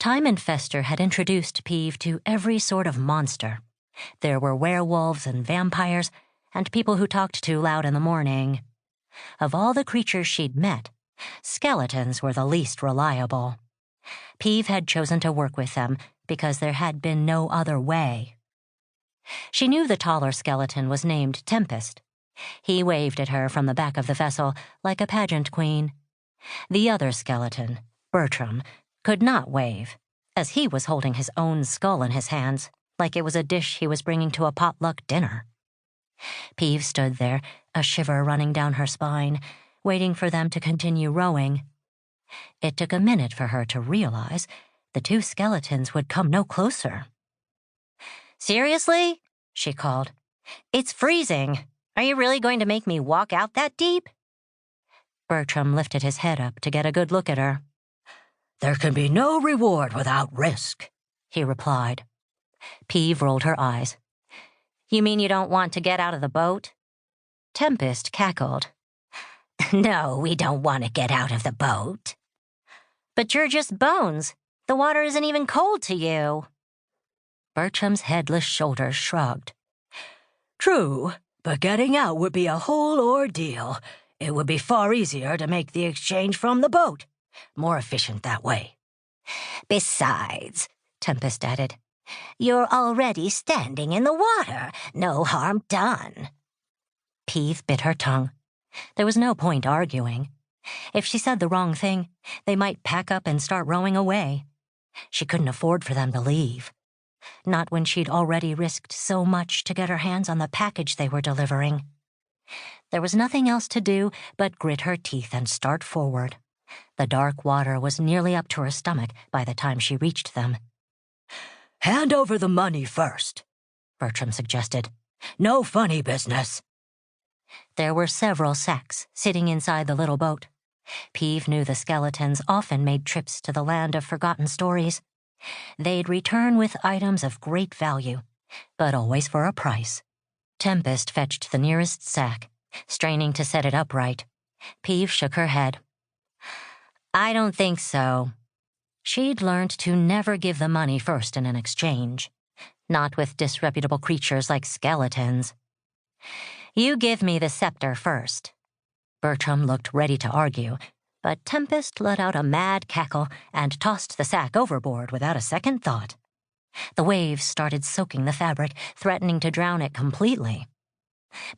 Time and Fester had introduced Peeve to every sort of monster. There were werewolves and vampires, and people who talked too loud in the morning. Of all the creatures she'd met, skeletons were the least reliable. Peeve had chosen to work with them because there had been no other way. She knew the taller skeleton was named Tempest. He waved at her from the back of the vessel like a pageant queen. The other skeleton, Bertram, could not wave, as he was holding his own skull in his hands, like it was a dish he was bringing to a potluck dinner. Peeve stood there, a shiver running down her spine, waiting for them to continue rowing. It took a minute for her to realize the two skeletons would come no closer. "Seriously?" she called. "It's freezing. Are you really going to make me walk out that deep?" Bertram lifted his head up to get a good look at her. "There can be no reward without risk," he replied. Peeve rolled her eyes. "You mean you don't want to get out of the boat?" Tempest cackled. "No, we don't want to get out of the boat." "But you're just bones. The water isn't even cold to you." Bertram's headless shoulders shrugged. "True, but getting out would be a whole ordeal. It would be far easier to make the exchange from the boat. More efficient that way." "Besides," Tempest added, "you're already standing in the water. No harm done." Peeve bit her tongue. There was no point arguing. If she said the wrong thing, they might pack up and start rowing away. She couldn't afford for them to leave. Not when she'd already risked so much to get her hands on the package they were delivering. There was nothing else to do but grit her teeth and start forward. The dark water was nearly up to her stomach by the time she reached them. "Hand over the money first," Bertram suggested. "No funny business." There were several sacks sitting inside the little boat. Peeve knew the skeletons often made trips to the land of forgotten stories. They'd return with items of great value, but always for a price. Tempest fetched the nearest sack, straining to set it upright. Peeve shook her head. "I don't think so." She'd learned to never give the money first in an exchange, not with disreputable creatures like skeletons. "You give me the scepter first." Bertram looked ready to argue, but Tempest let out a mad cackle and tossed the sack overboard without a second thought. The waves started soaking the fabric, threatening to drown it completely.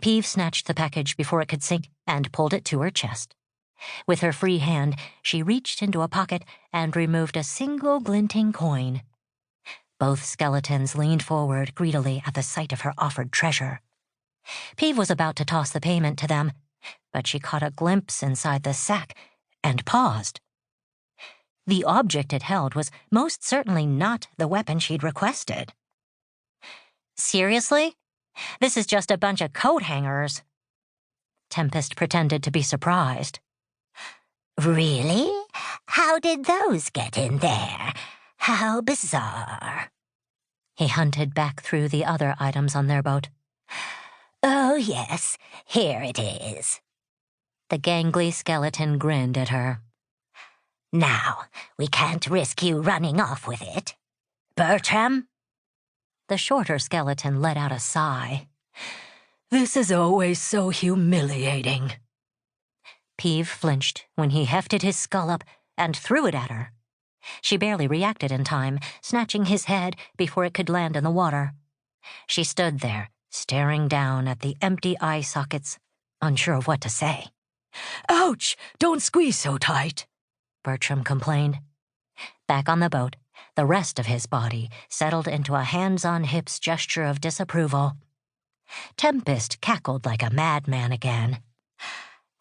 Peeve snatched the package before it could sink and pulled it to her chest. With her free hand, she reached into a pocket and removed a single glinting coin. Both skeletons leaned forward greedily at the sight of her offered treasure. Peeve was about to toss the payment to them, but she caught a glimpse inside the sack and paused. The object it held was most certainly not the weapon she'd requested. "Seriously? This is just a bunch of coat hangers." Tempest pretended to be surprised. "Really? How did those get in there? How bizarre." He hunted back through the other items on their boat. "Oh, yes, here it is." The gangly skeleton grinned at her. "Now, we can't risk you running off with it. Bertram?" The shorter skeleton let out a sigh. "This is always so humiliating." Peeve flinched when he hefted his skull up and threw it at her. She barely reacted in time, snatching his head before it could land in the water. She stood there, staring down at the empty eye sockets, unsure of what to say. "Ouch! Don't squeeze so tight," Bertram complained. Back on the boat, the rest of his body settled into a hands-on-hips gesture of disapproval. Tempest cackled like a madman again.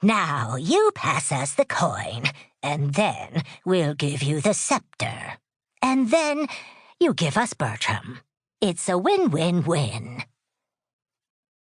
"Now you pass us the coin, and then we'll give you the scepter. And then you give us Bertram. It's a win-win-win."